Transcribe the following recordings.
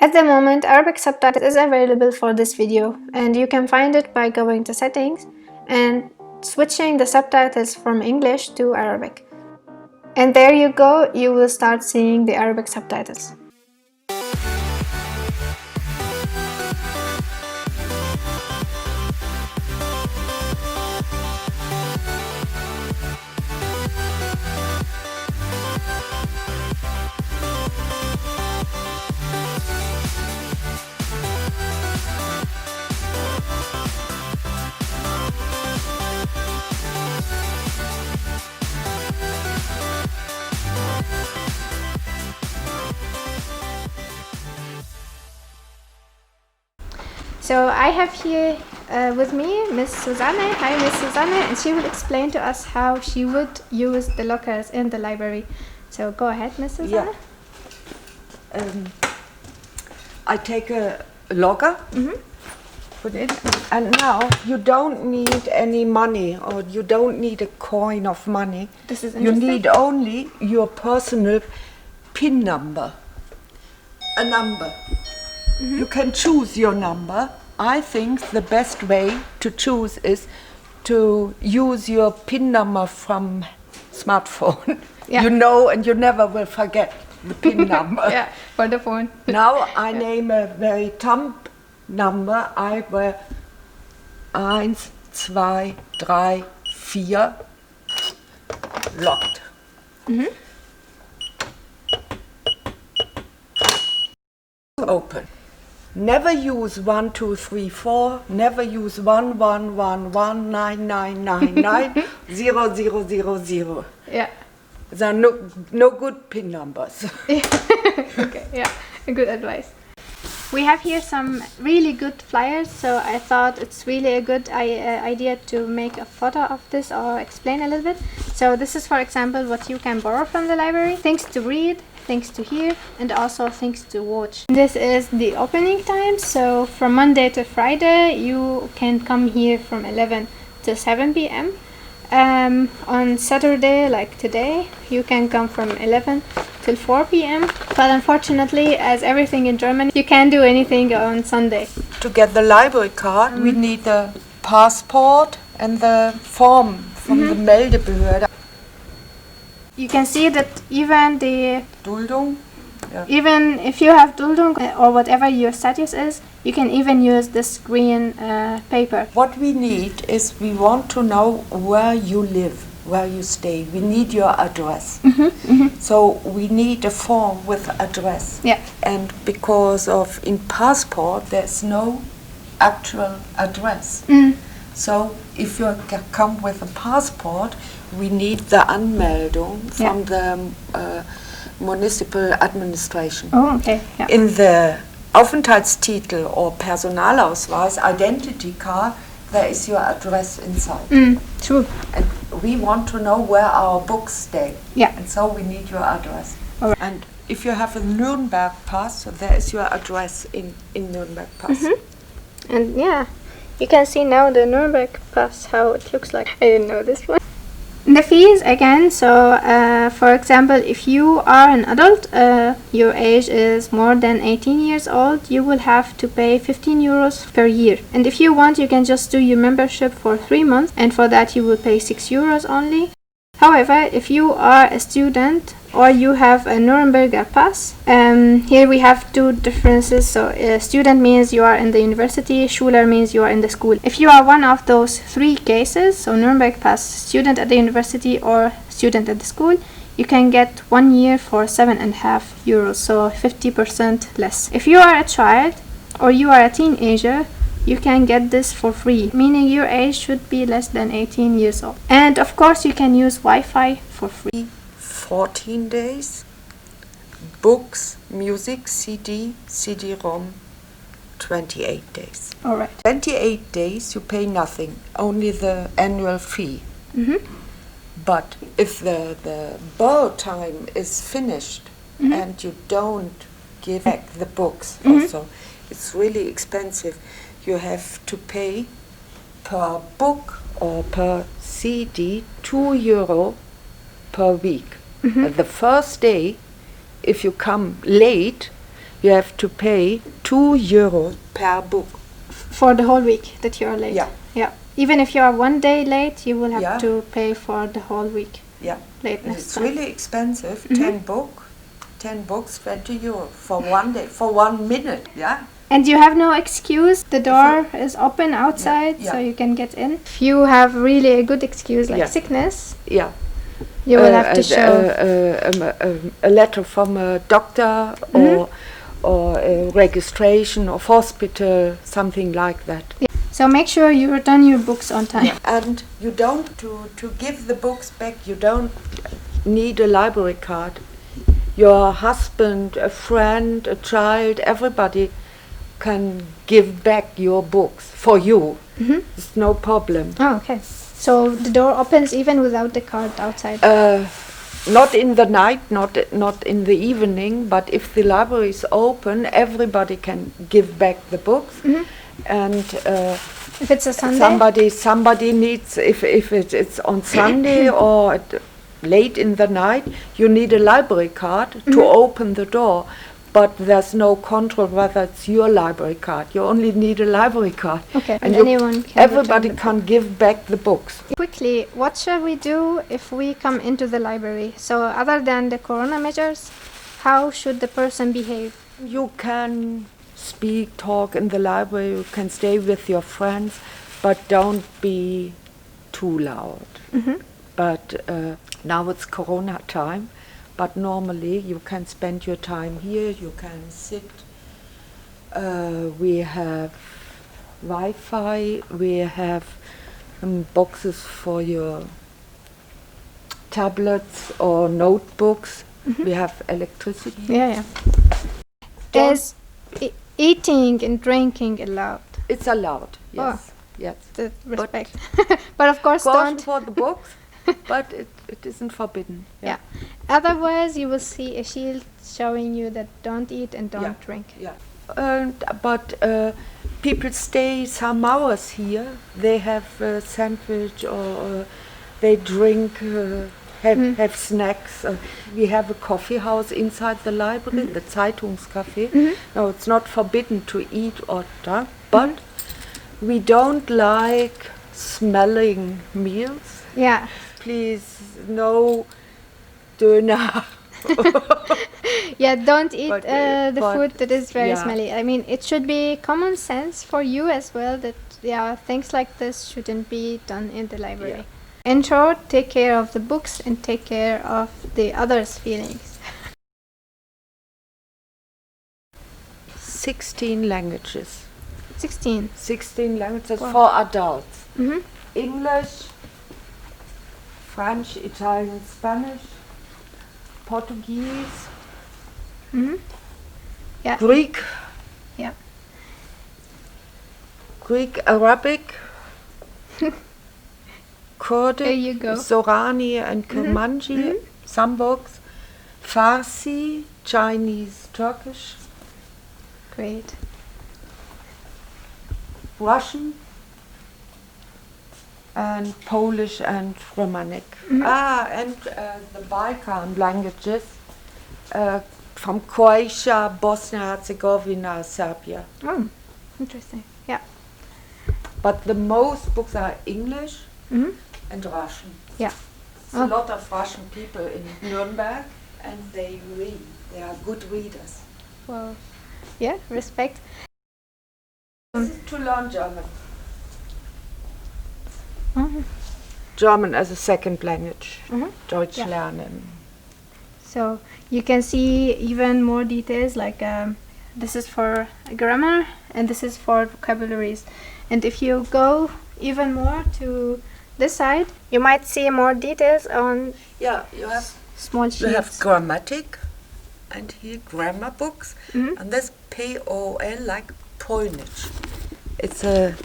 At the moment, Arabic subtitles is available for this video, and you can find it by going to settings and switching the subtitles from English to Arabic. And there you go, you will start seeing the Arabic subtitles. So I have here with me Miss Susanne. Hi Miss Susanne, and she will explain to us how she would use the lockers in the library. So go ahead, Miss Susanne. Yeah. I take a locker, put it, and now you don't need any money, or you don't need a coin of money. This is You interesting. need only your personal PIN number. A number. You can choose your number. I think the best way to choose is to use your PIN number from smartphone. Yeah. You know, and you never will forget the PIN number. Yeah, for the phone. Now I name a very thumb number. I will 1, 2, 3, 4 locked. Open. Never use 1, 2, 3, 4. Never use 1, 1, 1, 1, 9, 9, 9, 9, 0, 0, 0, 0. Yeah. There are no good PIN numbers. Okay, yeah, good advice. We have here some really good flyers, so I thought it's really a good idea to make a photo of this or explain a little bit. So this is, for example, what you can borrow from the library. Things to read, things to hear, and also things to watch. This is the opening time, so from Monday to Friday you can come here from 11 to 7 p.m. On Saturday, like today, you can come from 11 till 4 p.m. But unfortunately, as everything in Germany, you can't do anything on Sunday. To get the library card, we need the passport and the form from the Meldebehörde. You can see that even the Duldung. even if you have Duldung or whatever your status is, you can even use this green paper. What we need is we want to know where you live, where you stay. We need your address. So we need a form with address. Yeah. And because of in passport there's no actual address. So if you come with a passport, we need the Anmeldung from the municipal administration. Oh, okay. Yeah. In the Aufenthaltstitel or Personalausweis, identity card, there is your address inside. True. And we want to know where our books stay. Yeah. And so we need your address. All right. And if you have a Nürnberg pass, there is your address in Nürnberg pass. And yeah, you can see now the Nürnberg pass, how it looks like. I didn't know this one. The fees again, so for example, if you are an adult, your age is more than 18 years old, you will have to pay 15 euros per year. And if you want, you can just do your membership for 3 months, and for that you will pay 6 euros only. However, if you are a student or you have a Nürnberger pass, here we have two differences. So student means you are in the university, Schüler means you are in the school. If you are one of those three cases, so Nürnberg pass, student at the university or student at the school, you can get 1 year for 7.5 euros, so 50% less. If you are a child or you are a teenager, you can get this for free, meaning your age should be less than 18 years old. And of course you can use Wi-Fi for free. 14 days, books, music, CD-ROM, 28 days. All right. 28 days you pay nothing, only the annual fee. But if the borrow time is finished and you don't give back the books also, it's really expensive. You have to pay per book or per CD 2 euro per week. The first day, if you come late, you have to pay €2 per book. For the whole week that you are late. Yeah. Yeah. Even if you are 1 day late, you will have Yeah. to pay for the whole week. Yeah. Lateness It's time. really expensive. 10 books, €20 for 1 day, for 1 minute. Yeah. And you have no excuse. The door is open outside, Yeah. so you can get in. If you have really a good excuse like Yeah. sickness, Yeah. you will have to show. A letter from a doctor or a registration of hospital, something like that. Yeah. So make sure you return your books on time. Yeah. And you don't, to give the books back, you don't need a library card. Your husband, a friend, a child, everybody can give back your books for you. It's no problem. Oh, okay. So the door opens even without the card outside. Not in the night, not in the evening, but if the library is open, everybody can give back the books. And If it's a Sunday? somebody needs, if it's on Sunday or late in the night, you need a library card to open the door. But there's no control whether it's your library card. You only need a library card. Okay, and anyone can everybody return the can give back the books. Quickly, what shall we do if we come into the library? So other than the corona measures, how should the person behave? You can speak, talk in the library, you can stay with your friends, but don't be too loud. But now it's corona time, but normally you can spend your time here, you can sit. We have Wi-Fi, we have boxes for your tablets or notebooks. We have electricity. Yeah. Is eating and drinking allowed? It's allowed, yes. Yes. The respect. But of course don't. For the books, but it isn't forbidden. Yeah. Otherwise, you will see a shield showing you that don't eat and don't drink. Yeah. But people stay some hours here. They have a sandwich or they drink, have snacks. We have a coffee house inside the library, the Zeitungscafé. No, it's not forbidden to eat or drink, but we don't like smelling meals. Yeah. Please, no Döner. Yeah, don't eat the but food that is very yeah. smelly. I mean, it should be common sense for you as well that things like this shouldn't be done in the library. In short, take care of the books and take care of the others' feelings. 16 languages. 16. 16 languages Wow. for adults. Mhm. English, French, Italian, Spanish, Portuguese, Mhm. Yeah. Greek, Yeah. Greek, Arabic, Kurdic, There you go. Sorani and Kurmanji, some books, Farsi, Chinese, Turkish, Great. Russian, and Polish and Romanic. And the Balkan languages from Croatia, Bosnia-Herzegovina, Serbia. Oh, interesting. Yeah. But the most books are English and Russian. Yeah. There's a lot of Russian people in Nürnberg and they read. They are good readers. Well, yeah, respect. This is to learn German. Mhm. German as a second language. Deutsch Yeah. lernen. So you can see even more details like this is for grammar and this is for vocabularies. And if you go even more to this side, you might see more details on Yeah, you have small sheets. You have grammatic, and here grammar books, and this POL like Polnish. It's a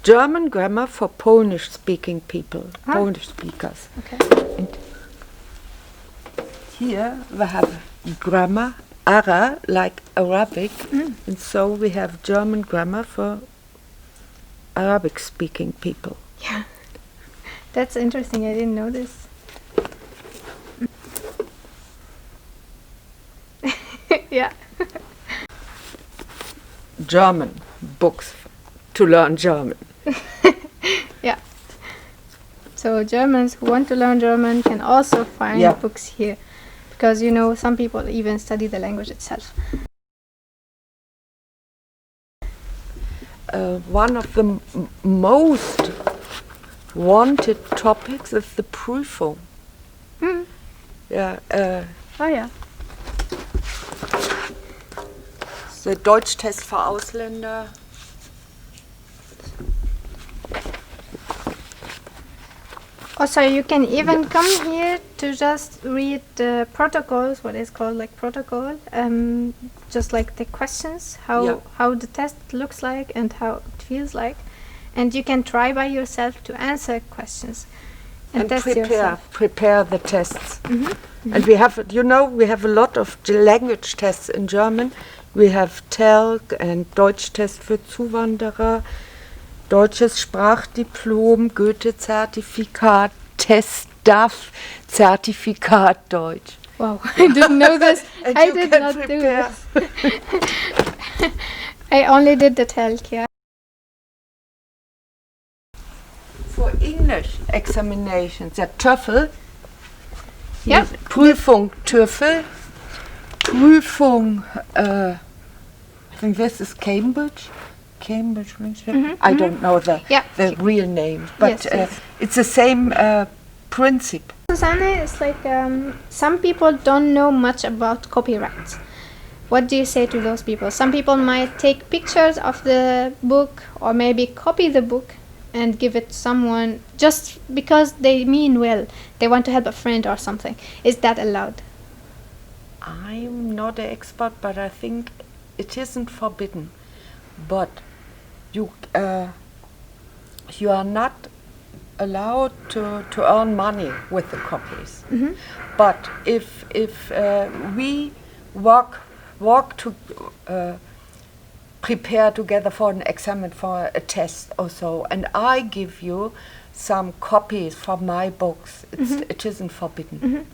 German grammar for Polish-speaking people, Polish speakers. Okay. And here we have grammar, Ara, like Arabic, and so we have German grammar for Arabic-speaking people. Yeah. That's interesting. I didn't know this. Yeah. German books to learn German. Yeah. So Germans who want to learn German can also find books here, because you know some people even study the language itself. One of the most wanted topics is the Prüfung. Yeah. Oh yeah. The Deutschtest für Ausländer. Also, you can even come here to just read the protocols, what is called like protocol, just like the questions, how the test looks like and how it feels like, and you can try by yourself to answer questions and test yourself. Prepare the tests. And we have, we have a lot of language tests in German. We have TELC and Deutschtest für Zuwanderer, Deutsches Sprachdiplom, Goethe-Zertifikat, Test-DAF, Zertifikat Deutsch. Wow, I didn't know this. I did not do this. I only did the TELC, yeah. For English examinations, TOEFL, yeah. Prüfung TOEFL, Prüfung, I think this is Cambridge, I don't know the real name, but yes. It's the same principle. Susanne, it's like some people don't know much about copyright. What do you say to those people? Some people might take pictures of the book or maybe copy the book and give it to someone just because they mean well. They want to help a friend or something. Is that allowed? I'm not an expert, but I think it isn't forbidden. But you are not allowed to earn money with the copies. But if we walk to prepare together for an exam, for a test or so, and I give you some copies from my books, it isn't forbidden.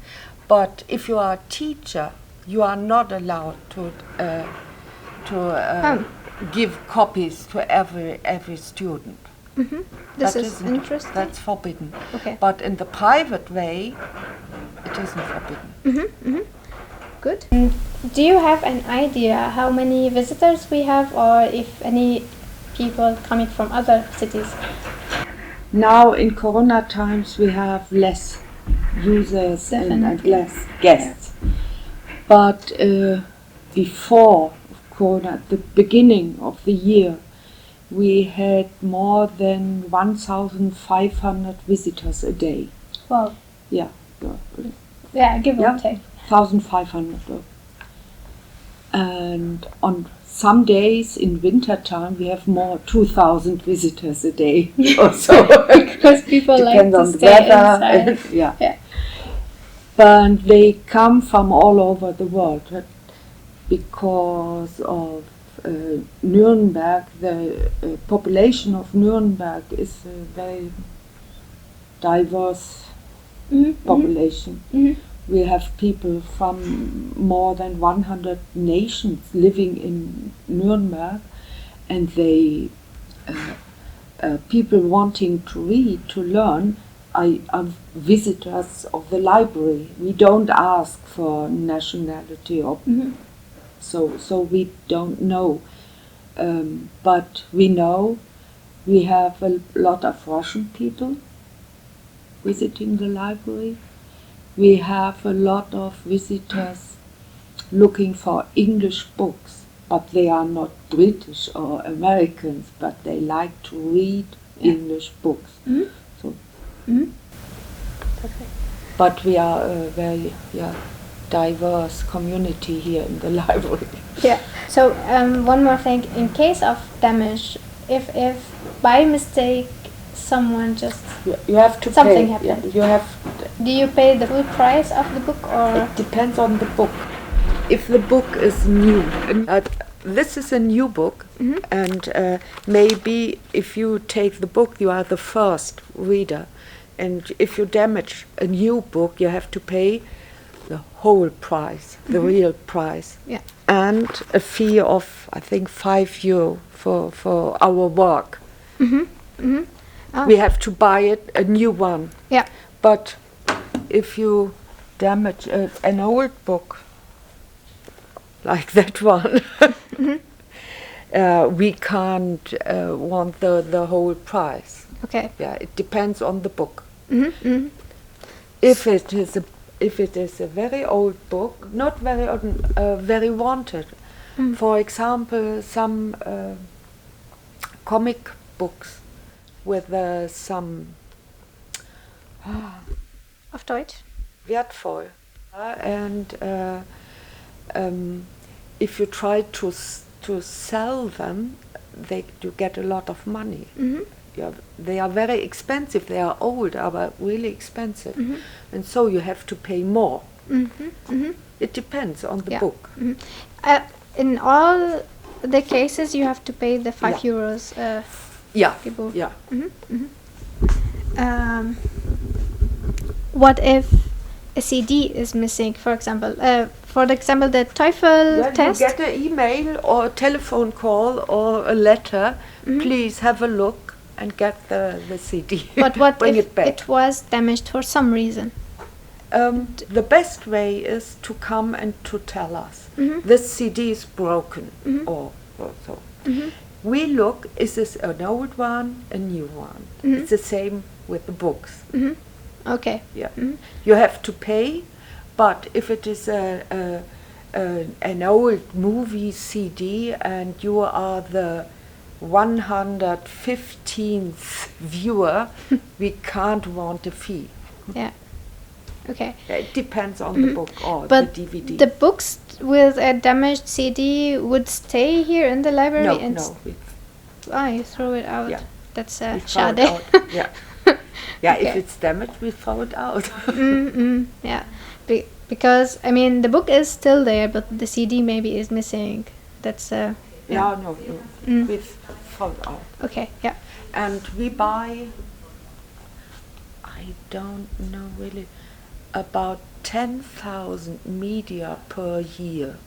But if you are a teacher, you are not allowed to give copies to every student. This is interesting. That's forbidden. Okay. But in the private way, it isn't forbidden. Good. Do you have an idea how many visitors we have, or if any people coming from other cities? Now in Corona times we have less users and less guests. But before Corona, at the beginning of the year, we had more than 1,500 visitors a day. Wow. Yeah. Yeah, give or take. 1,500. And on some days in winter time we have more 2,000 visitors a day. Also, because people like to stay inside. Yeah. But they come from all over the world because of Nürnberg. The population of Nürnberg is a very diverse population. We have people from more than 100 nations living in Nürnberg, and they people wanting to read, to learn, are visitors of the library. We don't ask for nationality or so we don't know, but we know we have a lot of Russian people visiting the library. We have a lot of visitors looking for English books, but they are not British or Americans, but they like to read English books. So, but we are a very diverse community here in the library. Yeah. So one more thing: in case of damage, if by mistake someone just you have to something pay. happened. You have. Do you pay the full price of the book, or it depends on the book. If the book is new, this is a new book, and maybe if you take the book, you are the first reader, and if you damage a new book, you have to pay the whole price, the real price. Yeah. And a fee of, I think, €5 for our work. Oh. We have to buy it, a new one. Yeah. But if you damage an old book, like that one, we can't want the whole price. Okay. Yeah, it depends on the book. Mm-hmm. If it is a very old book, not very old, very wanted. For example, some comic books with some Auf Deutsch? wertvoll, and if you try to sell them, you get a lot of money. Yeah, they are very expensive. They are old, but really expensive, and so you have to pay more. It depends on the book. In all the cases, you have to pay the €5. Yeah, People. yeah. What if a CD is missing, for example? For example, the TOEFL test. You get an email or a telephone call or a letter. Please have a look and get the CD. But what Bring if it back. it was damaged for some reason? The best way is to come and to tell us this CD is broken or so. We look, is this an old one, a new one? It's the same with the books. Okay. Yeah, you have to pay, but if it is an old movie CD and you are the 115th viewer, we can't want a fee. Yeah. Okay. It depends on the book or But the DVD. the books with a damaged CD would stay here in the library? No, and no. You throw it out. Yeah. That's We throw it schade. out. Yeah. Yeah, Okay. if it's damaged, we throw it out. Yeah. Because, I mean, the book is still there, but the CD maybe is missing. That's, No. We throw it out. Okay, yeah. And we buy, I don't know really, about 10,000 media per year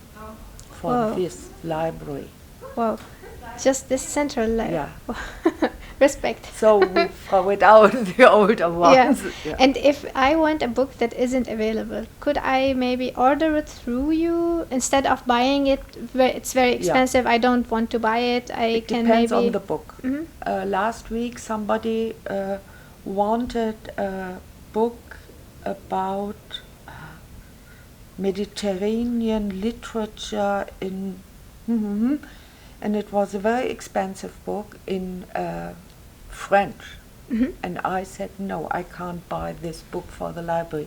for Whoa. this library. Wow. Just this central Yeah. Respect. So we throw it out, the older ones. Yeah. And if I want a book that isn't available, could I maybe order it through you instead of buying it? It's very expensive. I don't want to buy it. It depends on the book. Last week somebody wanted a book about Mediterranean literature in and it was a very expensive book in French. And I said, no, I can't buy this book for the library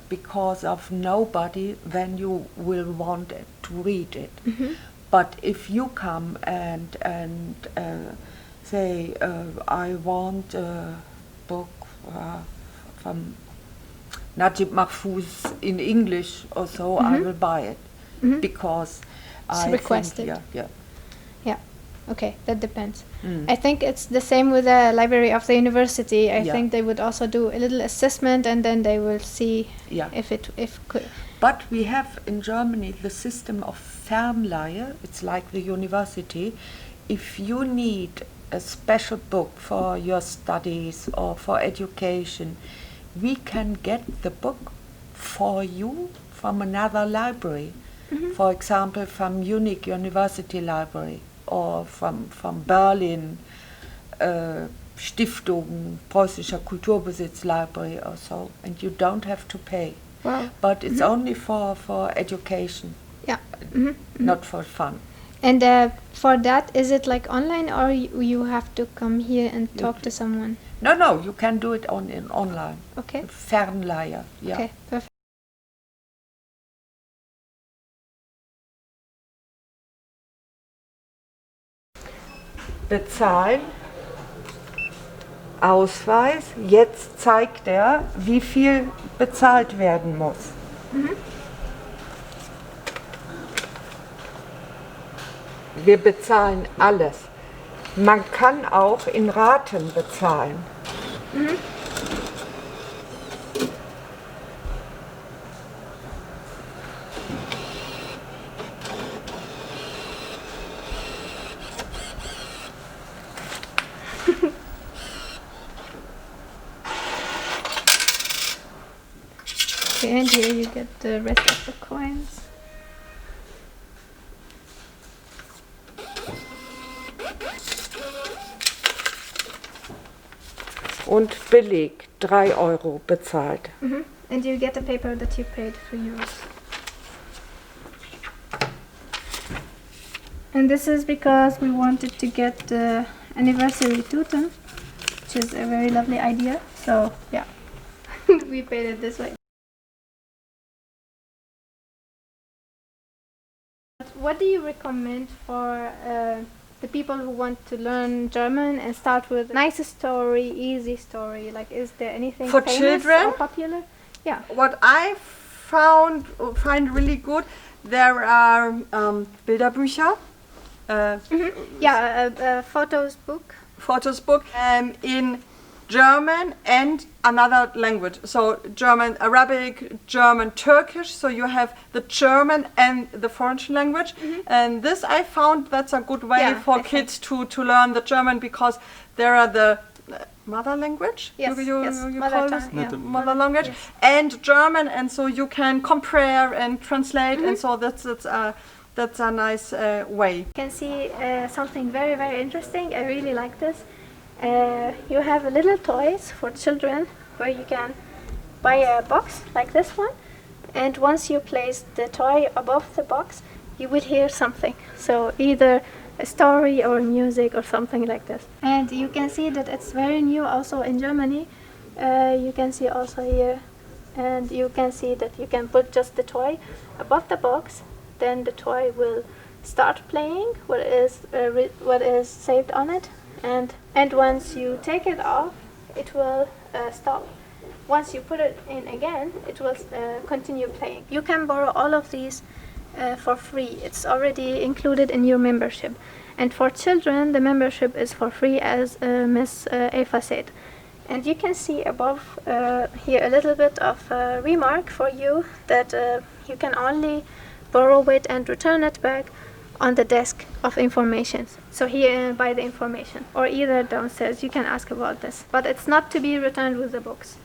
because of nobody, then you will want it, to read it. But if you come and say, I want a book from Najib Mahfouz in English or so, I will buy it because I requested. think, yeah. Okay, that depends. I think it's the same with the library of the university. I Yeah. think they would also do a little assessment and then they will see Yeah. if could. But we have in Germany the system of Fernleihe. It's like the university. If you need a special book for your studies or for education, we can get the book for you from another library. For example, from Munich University Library or from Berlin Stiftung Preußischer Kulturbesitz Library or so, and you don't have to pay. Wow. But it's only for education, Yeah. not for fun. And for that, is it like online or you have to come here and talk to someone? No, you can do it online. Okay. Fernleihe, yeah. Okay, perfect. Bezahlen, Ausweis, jetzt zeigt er, wie viel bezahlt werden muss. Wir bezahlen alles. Man kann auch in Raten bezahlen. here you get the rest of the coins. Und Beleg, 3 Euro bezahlt. And you get a paper that you paid 3 euros. And this is because we wanted to get the anniversary totem, which is a very lovely idea. So yeah, we paid it this way. What do you recommend for the people who want to learn German and start with nice story, easy story? Like, is there anything For famous children? or popular? Yeah. What I find really good, there are Bilderbücher, Photos book. photos book, in German and another language. So German Arabic, German Turkish. So you have the German and the foreign language. And this I found that's a good way for kids to learn the German, because there are the mother language. Yes, you mother call tongue, this? yeah. Mother language, and German, and so you can compare and translate, and so that's a nice way. You can see something very, very interesting. I really like this. You have little toys for children where you can buy a box like this one, and once you place the toy above the box, you will hear something. So either a story or music or something like this. And you can see that it's very new also in Germany. You can see also here, and you can see that you can put just the toy above the box, then the toy will start playing what is saved on it, and once you take it off, it will stop. Once you put it in again, it will continue playing. You can borrow all of these for free. It's already included in your membership. And for children, the membership is for free, as Miss Eva said. And you can see above here a little bit of a remark for you that you can only borrow it and return it back on the desk of information. So here by the information, or either downstairs, you can ask about this. But it's not to be returned with the books.